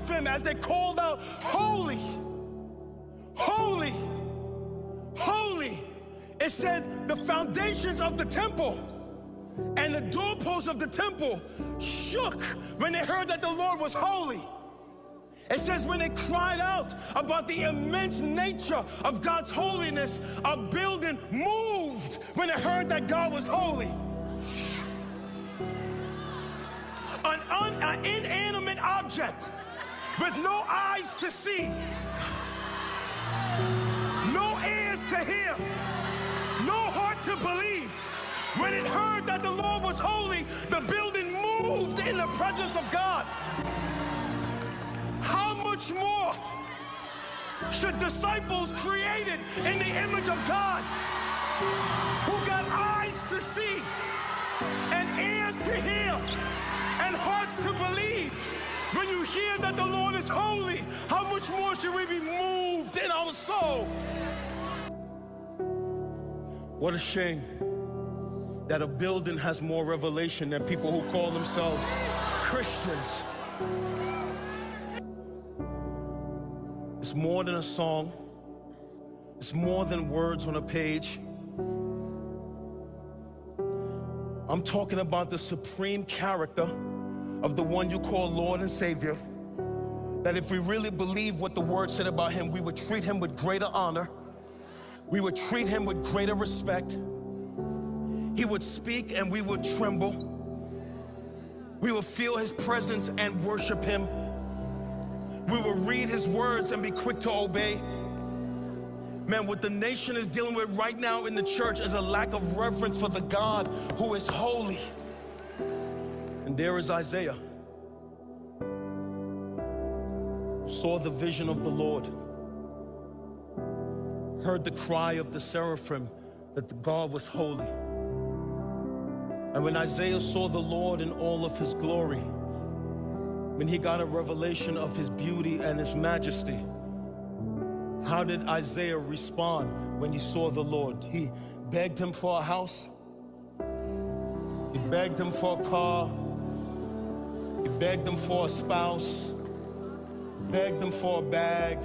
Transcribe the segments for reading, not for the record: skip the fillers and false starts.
seraphim, as they called out, holy, holy, holy. It said the foundations of the temple and the doorposts of the temple shook when they heard that the Lord was holy. It says when they cried out about the immense nature of God's holiness, a building moved when it heard that God was holy. An inanimate object with no eyes to see, no ears to hear, no heart to believe. When it heard that the Lord was holy, the building moved in the presence of God. How much more should disciples created in the image of God, who got eyes to see and ears to hear and hearts to believe, when you hear that the Lord is holy, how much more should we be moved in our soul? What a shame that a building has more revelation than people who call themselves Christians. It's more than a song. It's more than words on a page. I'm talking about the supreme character of the one you call Lord and Savior, that if we really believe what the word said about him, we would treat him with greater honor. We would treat him with greater respect. He would speak and we would tremble. We would feel his presence and worship him. We will read his words and be quick to obey. Man, what the nation is dealing with right now in the church is a lack of reverence for the God who is holy. And there is Isaiah, who saw the vision of the Lord, heard the cry of the seraphim that the God was holy. And when Isaiah saw the Lord in all of his glory, when he got a revelation of his beauty and his majesty, how did Isaiah respond when he saw the Lord? He begged him for a house. He begged him for a car. He begged him for a spouse. Begged him for a bag.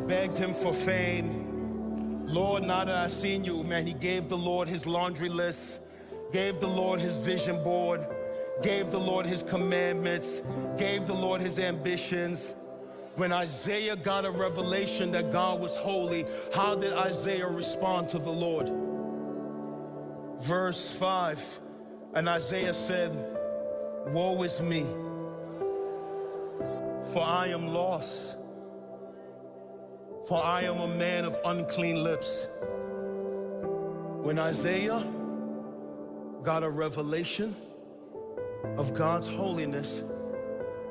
Begged him for fame. Lord, now that I've seen you, man, he gave the Lord his laundry list, gave the Lord his vision board, gave the Lord his commandments, gave the Lord his ambitions. When Isaiah got a revelation that God was holy, how did Isaiah respond to the Lord? Verse 5, and Isaiah said, woe is me, for I am lost, for I am a man of unclean lips. When Isaiah got a revelation of God's holiness,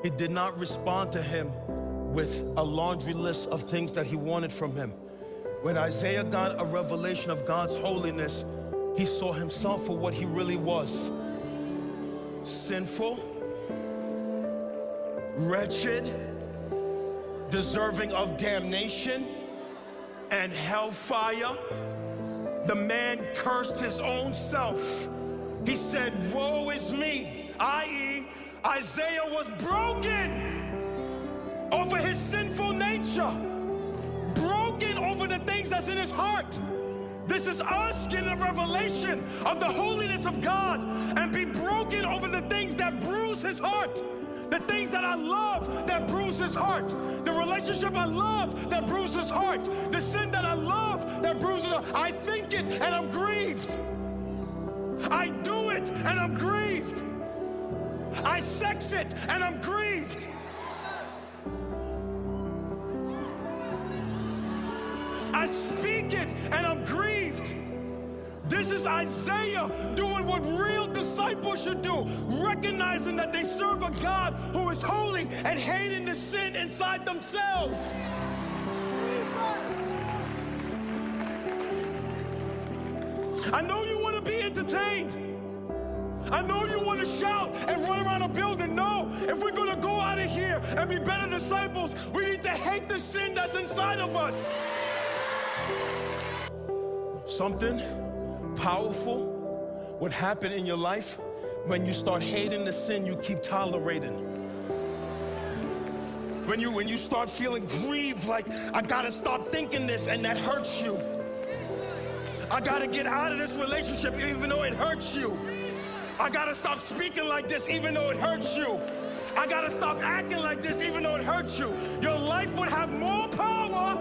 he did not respond to him with a laundry list of things that he wanted from him. When Isaiah got a revelation of God's holiness, he saw himself for what he really was: sinful, wretched, deserving of damnation and hellfire. The man cursed his own self. He said, woe is me, i.e., Isaiah was broken over his sinful nature, broken over the things that's in his heart. This is us getting a revelation of the holiness of God and be broken over the things that bruise his heart. The things that I love that bruise his heart. The relationship I love that bruises his heart. The sin that I love that bruises his heart. I think it and I'm grieved. I do it and I'm grieved. I sex it and I'm grieved. I speak it and I'm grieved. This is Isaiah doing what real disciples should do, recognizing that they serve a God who is holy and hating the sin inside themselves. I know you want to be entertained. I know you want to shout and run around a building. No, if we're going to go out of here and be better disciples, we need to hate the sin that's inside of us. Something powerful would happen in your life when you start hating the sin you keep tolerating. When you start feeling grieved, like, I gotta stop thinking this, and that hurts you. I gotta get out of this relationship even though it hurts you. I gotta stop speaking like this even though it hurts you. I gotta stop acting like this even though it hurts you. Your life would have more power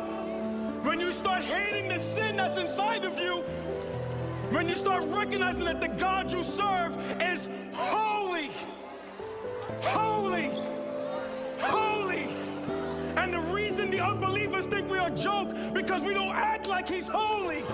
when you start hating the sin that's inside of you. When you start recognizing that the God you serve is holy. Holy. Holy. And the reason the unbelievers think we are a joke, because we don't act like he's holy.